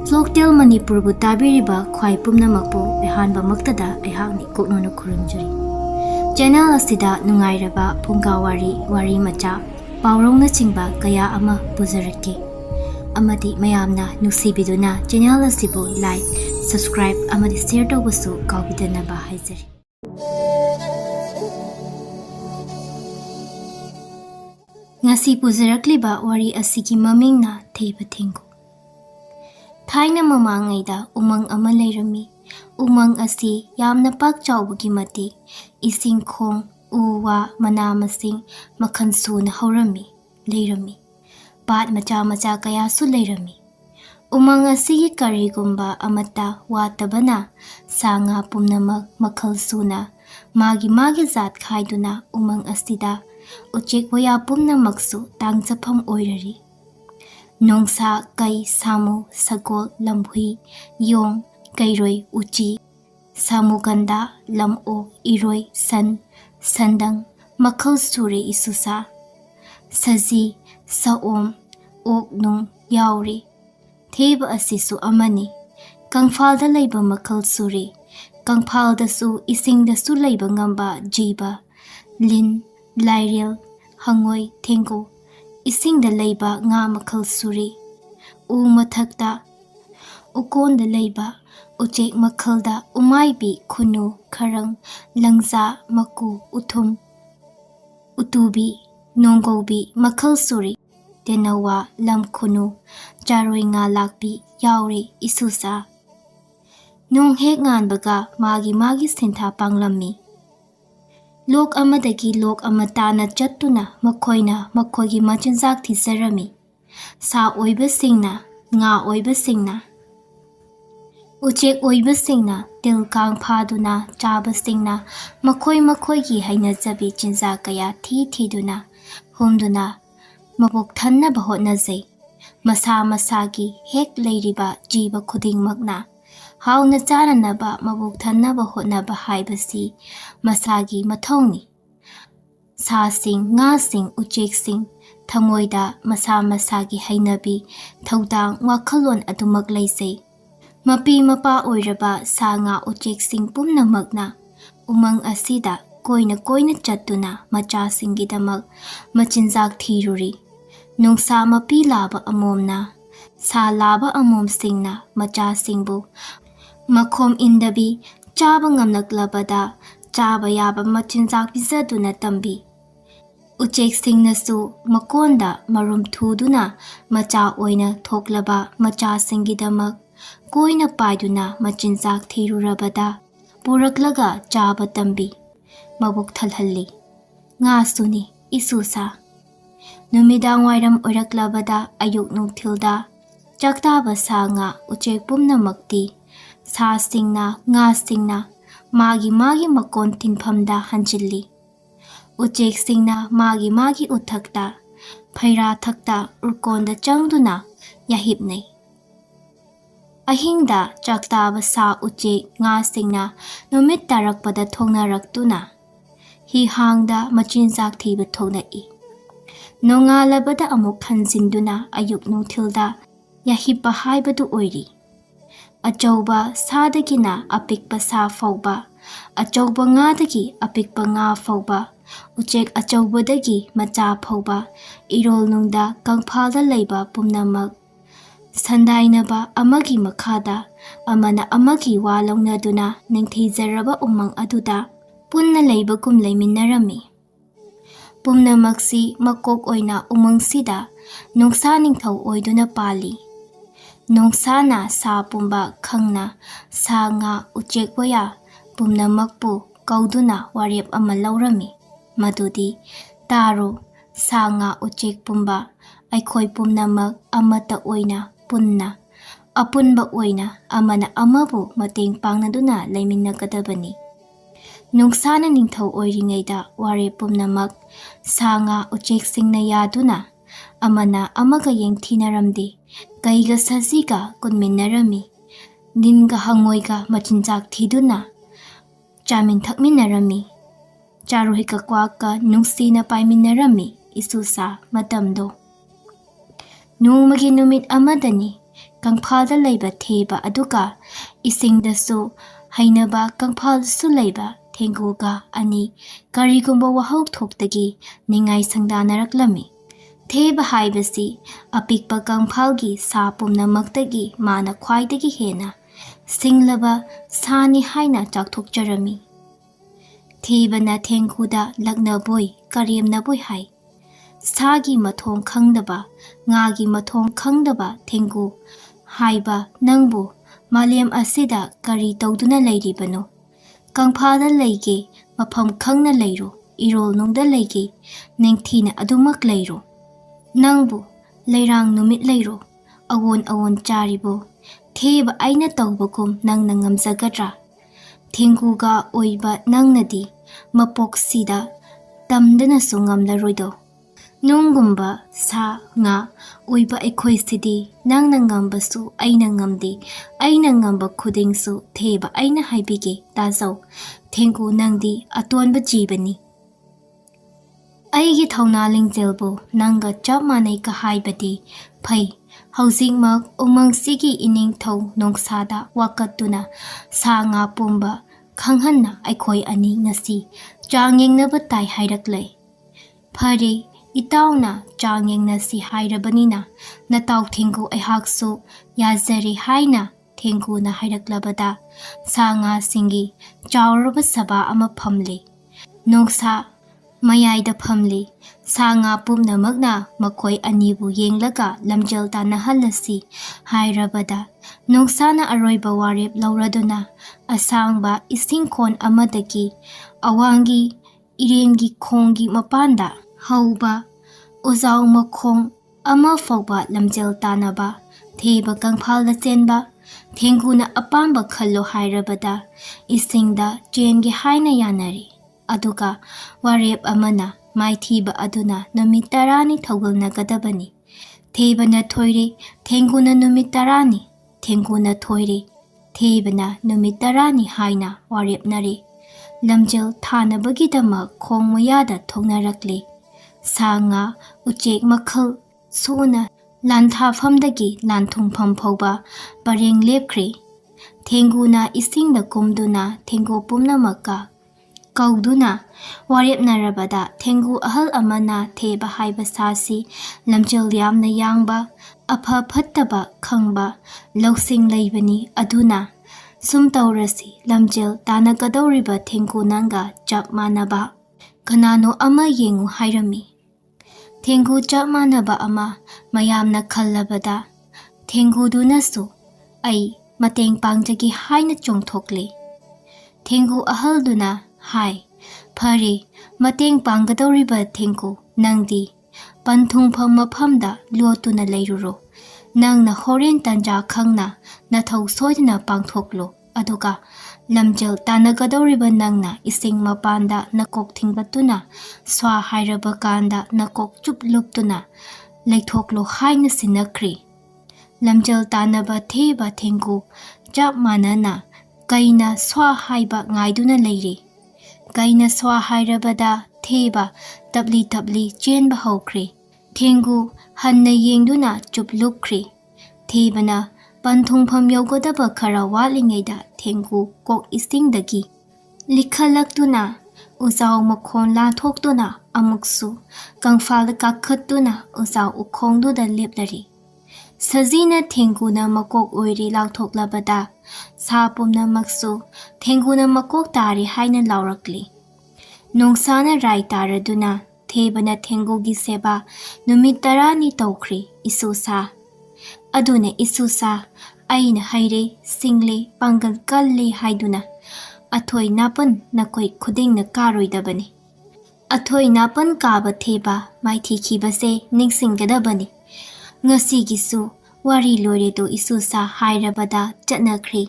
Folktale Manipurbu tabiriba khwai pumnamakpu ehanba maktada ehakni koknono khurumjari. Channel asida nungairaba phungga wari macha paurongna chingba kaya ama puzarake. Amadi mayamna nusibiduna channel asibu like, subscribe amadi share tawbasu kawbidanaba haizari. Ngasi puzarakliba wari asigi mamingna Theba thenggu. Thaina mamangaida umang ama leirami. Umang asi yamna pak chawbagi matik ising khong uwa mana masing makhan suna haurami leirami. Pat macha kaya su leirami. Umang asigi karigumba amata watabana sanga pumnamak makhal suna magi zat khaiduna umang asida uchek waya pumnamaksu tangchapam oirari. Nongsa kai samu sagol lamhui yong kairoi uchi samuganda lamo iroi sandang makhal sure isusa saji saom ok nung yauri. Theba asisu amani kangfalda leiba makhal sure kangfalda su isingda su leiba ngamba jiba lin lairel hangoi thenggu isingda leiba nga makhal suri u mathakta ukonda leiba uchek makhalda umaibi khunu kharang langza maku uthum utubi nonggobi makhal suri tenawa lam khunu charoi nga lakbi yauri isusa nong hek ngan baga magi sintha panglammi. Lok amadagi lok amatana chattuna makhoigi machinjak thisarami. Sa oiba singna nga oiba singna uchek oiba singna tilkang phaduna chaba singna makhoigi hainajabi chinjak kaya thiduna humduna mabok thanna bahotna jai. Masagi hek leiriba jiba khudingmakna hauna chananaba mabuk thannaba hotnaba haibasi masagi mathongni. Sasing ngasing ucheksing thamoida masagi hainabi thaudang wakhalon adumak leisei. Mapi mapa oiraba sa nga ucheksing pumnamakna umang asida koina chattuna machasingidamak machinjak thiruri. Nungsa mapi laba amomna sa laba amom singna machasingbu makhom indabi chaba ngamnaklabada chaba yaba machinjak pizaduna tambi. Uchek singnasu makonda marum thuduna macha oina thoklaba macha singidamak koina paiduna machinjak thirurabada puraklaga chaba tambi mabuk thalhalli. Nga suni isusa numidang wairam oiraklabada ayuk nungthilda chaktaba sa nga uchek pumnamakti sa singna nga singna magi makon tinphamda hanjilli. Uchek singna magi uthakta phaira thakta urkonda changduna yahipnai. Ahingda chaktaba sa uchek nga singna numit tarakpada thongnaраktuna hi hangda machinjak thiba thonai. Nongalabada amuk khanjinduna ayuk nungthilda yahipa haibadu oiri. Achauba sadagina apikpa sa fauba achauba ngadagi apikpa nga fauba uchek achaubadagi macha fauba irol nungda kangphalda leiba pumnamak sandainaba amagi makhada amana amagi walawnaduna ningtheijaraba umang aduda punna leibagum leiminarami. Pumnamaksi makok oina umangsida nungsa ningthau oiduna pali. Nongsana sa pumba khangna sa nga uchek waya pumnamakpu kauduna warep ama laurami. Madudi taro sa nga uchek pumba aikhoi pumnamak amata oina punna apunba oina amana amabu mateng pangnaduna leiminnagadabani. Nungsana ningthau oiringaida ware pumnamak sa nga uchek singna yaduna amana amaga yengthinaramdi kaiga sajiga kunminarami. Ninga hangoiga machinjak thiduna chamin thakminarami. Charuhika kwaka nungsina paiminarami isusa matamdo. Nungmagi numit amadani ꯀꯪꯐꯥꯜꯗ ꯂꯩꯕ ꯊꯦꯕ ꯑꯗꯨꯒ ꯏꯁꯤꯡꯗꯁꯨ ꯍꯩꯅꯕ ꯀꯪꯐꯥꯜꯗꯁꯨ ꯂꯩꯕ ꯊꯦꯡꯒꯨꯒ ꯑꯅꯤ ꯀꯔꯤꯒꯨꯝꯕ ꯋꯥꯍꯧ ꯊꯣꯛꯇꯒꯤ ꯅꯤꯡꯉꯥꯏ ꯁꯪꯗꯥꯅꯔꯛꯂꯝꯃꯤ꯫ ꯊꯦꯕ ꯍꯥꯏꯕꯁꯤ ꯑꯄꯤꯛꯄ ꯀꯪꯐꯥꯜꯒꯤ ꯁꯥ ꯄꯨꯝꯅꯃꯛꯇꯒꯤ ꯃꯥꯅ ꯈ꯭ꯋꯥꯏꯗꯒꯤ ꯍꯦꯟꯅ ꯁꯤꯡꯂꯕ ꯁꯥꯅꯤ ꯍꯥꯏꯅ ꯆꯥꯎꯊꯣꯛꯆꯔꯝꯃꯤ꯫ ꯊꯦꯕꯅ ꯊꯦꯡꯒꯨꯗ ꯂꯛꯅꯕꯣꯏ ꯀꯔꯦꯝꯅꯕꯣꯏ ꯍꯥꯏ꯫ ꯁꯥꯒꯤ ꯃꯊꯣꯡ ꯈꯪꯗꯕ, ꯉꯥꯒꯤ ꯃꯊꯣꯡ ꯈꯪꯗꯕ ꯊꯦꯡꯒꯨ ꯍꯥꯏꯕ ꯅꯪꯕꯨ ꯃꯥꯂꯦꯝ ꯑꯁꯤꯗ ꯀꯔꯤ ꯇꯧꯗꯨꯅ ꯂꯩꯔꯤꯕꯅꯣ? ꯀꯪꯐꯥꯜꯗ ꯂꯩꯒꯦ ꯃꯐꯝ ꯈꯪꯅ ꯂꯩꯔꯣ, ꯏꯔꯣꯜꯅꯨꯡꯗ ꯂꯩꯒꯦ ꯅꯤꯡꯊꯤꯅ ꯑꯗꯨꯃꯛ ꯂꯩꯔꯣ꯫ ꯅꯪꯕꯨ ꯂꯩꯔꯥꯡ ꯅꯨꯃꯤꯠ ꯂꯩꯔꯣ, ꯑꯋꯣꯟ ꯑꯋꯣꯟ ꯆꯥꯔꯤꯕꯣ? ꯊꯦꯕ ꯑꯩꯅ ꯇꯧꯕꯒꯨꯝ ꯅꯪꯅ ꯉꯝꯖꯒꯗ꯭ꯔꯥ? ꯊꯦꯡꯒꯨꯒ ꯑꯣꯏꯕ ꯅꯪꯅꯗꯤ ꯃꯄꯣꯛꯁꯤꯗ ꯇꯝꯗꯅꯁꯨ ꯉꯝꯂꯔꯣꯏꯗꯣ꯫ ꯅꯨꯡꯒꯨꯝꯕ ꯁꯥ ꯉꯥ ꯑꯣꯏꯕ ꯑꯩꯈꯣꯏꯁꯤꯗꯤ ꯅꯪꯅ ꯉꯝꯕꯁꯨ ꯑꯩꯅ ꯉꯝꯗꯦ, ꯑꯩꯅ ꯉꯝꯕ ꯈꯨꯗꯤꯡꯁꯨ ꯊꯦꯕ ꯑꯩꯅ ꯍꯥꯏꯕꯤꯒꯦ ꯇꯥꯖꯧ, ꯊꯦꯡꯒꯨ ꯅꯪꯗꯤ ꯑꯇꯣꯟꯕ ꯖꯤꯕꯅꯤ꯫ ꯑꯩꯒꯤ ꯊꯧꯅꯥ ꯂꯤꯡꯖꯦꯜꯕꯨ ꯅꯪꯒ ꯆꯞ ꯃꯥꯟꯅꯩꯒ ꯍꯥꯏꯕꯗꯤ ꯐꯩ꯫ ꯍꯧꯖꯤꯛꯃꯛ ꯎꯃꯪꯁꯤꯒꯤ ꯏꯅꯤꯡꯊꯧ ꯅꯣꯡꯁꯥꯗ ꯋꯥꯀꯠꯇꯨꯅ ꯁꯥ ꯉꯥ ꯄꯨꯝꯕ ꯈꯪꯍꯟꯅ ꯑꯩꯈꯣꯏ ꯑꯅꯤ ꯉꯁꯤ ꯆꯥꯡ ꯌꯦꯡꯅꯕ ꯇꯥꯏ ꯍꯥꯏꯔꯛꯂꯦ꯫ ꯐꯔꯦ, ꯏꯇꯥꯎꯅ ꯆꯥꯡ ꯌꯦꯡꯅꯁꯤ ꯍꯥꯏꯔꯕꯅꯤꯅ ꯅꯇꯥꯎ ꯊꯦꯡꯒꯨ ꯑꯩꯍꯥꯛꯁꯨ ꯌꯥꯖꯔꯦ ꯍꯥꯏꯅ ꯊꯦꯡꯒꯨꯅ ꯍꯥꯏꯔꯛꯂꯕꯗ ꯁꯥ ꯉꯥꯁꯤꯡꯒꯤ ꯆꯥꯎꯔꯕ ꯁꯚꯥ ꯑꯃ ꯐꯝꯂꯦ꯫ ꯅꯣꯡꯁꯥ ꯃꯌꯥꯏꯗ ꯐꯝꯂꯤ꯫ ꯁꯥ ꯉꯥ ꯄꯨꯝꯅꯃꯛꯅ ꯃꯈꯣꯏ ꯑꯅꯤꯕꯨ ꯌꯦꯡꯂꯒ ꯂꯝꯖꯦꯜ ꯇꯥꯟꯅꯍꯜꯂꯁꯤ ꯍꯥꯏꯔꯕꯗ ꯅꯣꯡꯁꯥꯅ ꯑꯔꯣꯏꯕ ꯋꯥꯔꯦꯞ ꯂꯧꯔꯗꯨꯅ ꯑꯁꯥꯡꯕ ꯏꯁꯤꯡꯈꯣꯟ ꯑꯃꯗꯒꯤ ꯑꯋꯥꯡꯒꯤ ꯏꯔꯦꯟꯒꯤ ꯈꯣꯡꯒꯤ ꯃꯄꯥꯟꯗ ꯍꯧꯕ ꯎꯖꯥꯎ ꯃꯈꯣꯡ ꯑꯃ ꯐꯥꯎꯕ ꯂꯝꯖꯦꯜ ꯇꯥꯟꯅꯕ ꯊꯦꯕ ꯀꯪꯐꯥꯜꯗ ꯆꯦꯟꯕ꯫ ꯊꯦꯡꯒꯨꯅ ꯑꯄꯥꯝꯕ ꯈꯜꯂꯣ ꯍꯥꯏꯔꯕꯗ ꯏꯁꯤꯡꯗ ꯆꯦꯟꯒꯦ ꯍꯥꯏꯅ ꯌꯥꯅꯔꯤ꯫ ꯑꯗꯨꯒ ꯋꯥꯔꯦꯞ ꯑꯃꯅ ꯃꯥꯏꯊꯤꯕ ꯑꯗꯨꯅ ꯅꯨꯃꯤꯠ 10ꯅꯤ ꯊꯧꯒꯜꯅꯒꯗꯕꯅꯤ꯫ ꯊꯦꯕꯅ ꯊꯣꯏꯔꯦ, ꯊꯦꯡꯒꯨꯅ ꯅꯨꯃꯤꯠ 10ꯅꯤ, ꯊꯦꯡꯒꯨꯅ ꯊꯣꯏꯔꯦ, ꯊꯦꯕꯅ ꯅꯨꯃꯤꯠ 10ꯅꯤ ꯍꯥꯏꯅ ꯋꯥꯔꯦꯞꯅꯔꯦ꯫ ꯂꯝꯖꯦꯜ ꯊꯥꯅꯕꯒꯤꯗꯃꯛ ꯈꯣꯡ ꯃꯌꯥꯗ ꯊꯣꯛꯅꯔꯛꯂꯦ꯫ ꯁꯥ ꯉꯥ ꯎꯆꯦꯛ ꯃꯈꯜ ꯁꯨꯅ ꯂꯥꯟꯊꯥꯐꯝꯗꯒꯤ ꯂꯥꯟꯊꯨꯡꯐꯝ ꯐꯥꯎꯕ ꯄꯔꯦꯡ ꯂꯦꯞꯈ꯭ꯔꯦ꯫ ꯊꯦꯡꯒꯨꯅ ꯏꯁꯤꯡꯗ ꯀꯨꯝꯗꯨꯅ ꯊꯦꯡꯒꯨ ꯄꯨꯝꯅꯃꯛꯀ ꯀꯧꯗꯨꯅ ꯋꯥꯔꯦꯞꯅꯔꯕꯗ ꯊꯦꯡꯒꯨ ꯑꯍꯜ ꯑꯃꯅ ꯊꯦꯕ ꯍꯥꯏꯕ ꯁꯥꯁꯤ ꯂꯝꯖꯦꯜ ꯌꯥꯝꯅ ꯌꯥꯡꯕ, ꯑꯐ ꯐꯠꯇꯕ ꯈꯪꯕ ꯂꯧꯁꯤꯡ ꯂꯩꯕꯅꯤ, ꯑꯗꯨꯅ ꯁꯨꯝ ꯇꯧꯔꯁꯤ, ꯂꯝꯖꯦꯜ ꯇꯥꯟꯅꯒꯗꯧꯔꯤꯕ ꯊꯦꯡꯒꯨ ꯅꯪꯒ ꯆꯞ ꯃꯥꯟꯅꯕ ꯀꯅꯥꯅꯣ ꯑꯃ ꯌꯦꯡꯉꯨ ꯍꯥꯏꯔꯝꯃꯤ꯫ ꯊꯦꯡꯒꯨ ꯆꯞ ꯃꯥꯟꯅꯕ ꯑꯃ ꯃꯌꯥꯝꯅ ꯈꯜꯂꯕꯗ ꯊꯦꯡꯒꯨꯗꯨꯅꯁꯨ ꯑꯩ ꯃꯇꯦꯡ ꯄꯥꯡꯖꯒꯦ ꯍꯥꯏꯅ ꯆꯣꯡꯊꯣꯛꯂꯦ꯫ ꯊꯦꯡꯒꯨ ꯑꯍꯜꯗꯨꯅ ꯍꯥꯏ, ꯐꯔꯦ, ꯃꯇꯦꯡ ꯄꯥꯡꯒꯗꯧꯔꯤꯕ ꯊꯦꯡꯒꯨ ꯅꯪꯗꯤ ꯄꯟꯊꯨꯡꯐꯝ ꯃꯐꯝꯗ ꯂꯣꯠꯇꯨꯅ ꯂꯩꯔꯨꯔꯣ꯫ ꯅꯪꯅ ꯍꯣꯔꯦꯟ ꯇꯟꯖꯥ ꯈꯪꯅ ꯅꯊꯧ ꯁꯣꯏꯗꯅ ꯄꯥꯡꯊꯣꯛꯂꯣ꯫ ꯑꯗꯨꯒ ꯂꯝꯖꯦꯜ ꯇꯥꯟꯅꯒꯗꯧꯔꯤꯕ ꯅꯪꯅ ꯏꯁꯤꯡ ꯃꯄꯥꯟꯗ ꯅꯀꯣꯛ ꯊꯤꯡꯒꯠꯇꯨꯅ ꯁ꯭ꯋꯥ ꯍꯥꯏꯔꯕ ꯀꯥꯟꯗ ꯅꯀꯣꯛ ꯆꯨꯞ ꯂꯨꯞꯇꯨꯅ ꯂꯩꯊꯣꯛꯂꯣ ꯍꯥꯏꯅ ꯁꯤꯟꯅꯈ꯭ꯔꯦ꯫ ꯂꯝꯖꯦꯜ ꯇꯥꯟꯅꯕ ꯊꯦꯕ ꯊꯦꯡꯒꯨ ꯆꯞ ꯃꯥꯟꯅꯅ ꯀꯩꯅ ꯁ꯭ꯋꯥ ꯍꯥꯏꯕ ꯉꯥꯏꯗꯨꯅ ꯂꯩꯔꯦ꯫ ꯀꯩꯅ ꯁ꯭ꯋꯥ ꯍꯥꯏꯔꯕꯗ ꯊꯦꯕ ꯇꯞꯂꯤ ꯇꯞꯂꯤ ꯆꯦꯟꯕ ꯍꯧꯈ꯭ꯔꯦ꯫ ꯊꯦꯡꯒꯨ ꯍꯟꯅ ꯌꯦꯡꯗꯨꯅ ꯆꯨꯞ ꯂꯨꯞꯈ꯭ꯔꯦ꯫ ꯊꯦꯕꯅ ꯄꯟꯊꯨꯡꯐꯝ ꯌꯧꯒꯗꯕ ꯈꯔ ꯋꯥꯠꯂꯤꯉꯩꯗ ꯊꯦꯡꯒꯨ ꯀꯣꯛ ꯏꯁꯤꯡꯗꯒꯤ ꯂꯤꯈꯠꯂꯛꯇꯨꯅ ꯎꯖꯥꯎ ꯃꯈꯣꯟ ꯂꯥꯟꯊꯣꯛꯇꯨꯅ ꯑꯃꯨꯛꯁꯨ ꯀꯪꯐꯥꯜꯗ ꯀꯥꯈꯠꯇꯨꯅ ꯎꯖꯥꯎ ꯎꯈꯣꯡꯗꯨꯗ ꯂꯦꯞꯂꯔꯤ꯫ ꯁꯖꯤꯅ ꯊꯦꯡꯒꯨꯅ ꯃꯀꯣꯛ ꯑꯣꯏꯔꯦ ꯂꯥꯎꯊꯣꯛꯂꯕꯗ ꯁꯥ ꯄꯨꯝꯅꯃꯛꯁꯨ ꯊꯦꯡꯒꯨꯅ ꯃꯀꯣꯛ ꯇꯥꯔꯦ ꯍꯥꯏꯅ ꯂꯥꯎꯔꯛꯂꯤ꯫ ꯅꯣꯡꯁꯥꯅ ꯔꯥꯏ ꯇꯥꯔꯗꯨꯅ ꯊꯦꯕꯅ ꯊꯦꯡꯒꯨꯒꯤ ꯁꯦꯕꯥ ꯅꯨꯃꯤꯠ 10ꯅꯤ ꯇꯧꯈ꯭ꯔꯦ꯫ ꯏꯁꯨꯁꯥ ꯑꯗꯨꯅ ꯏꯁꯨꯁꯥ ꯑꯩꯅ ꯍꯩꯔꯦ, ꯁꯤꯡꯂꯦ, ꯄꯥꯡꯒꯜ ꯀꯜꯂꯦ ꯍꯥꯏꯗꯨꯅ ꯑꯊꯣꯏ ꯅꯥꯄꯟ ꯅꯈꯣꯏ ꯈꯨꯗꯤꯡꯅ ꯀꯥꯔꯣꯏꯗꯕꯅꯤ꯫ ꯑꯊꯣꯏ ꯅꯥꯄꯟ ꯀꯥꯕ ꯊꯦꯕ ꯃꯥꯏꯊꯤꯈꯤꯕꯁꯦ ꯅꯤꯡꯁꯤꯡꯒꯗꯕꯅꯤ꯫ ꯉꯁꯤꯒꯤꯁꯨ ꯋꯥꯔꯤ ꯂꯣꯏꯔꯦꯗꯣ ꯏꯁꯨꯁꯥ ꯍꯥꯏꯔꯕꯗ ꯆꯠꯅꯈ꯭ꯔꯦ꯫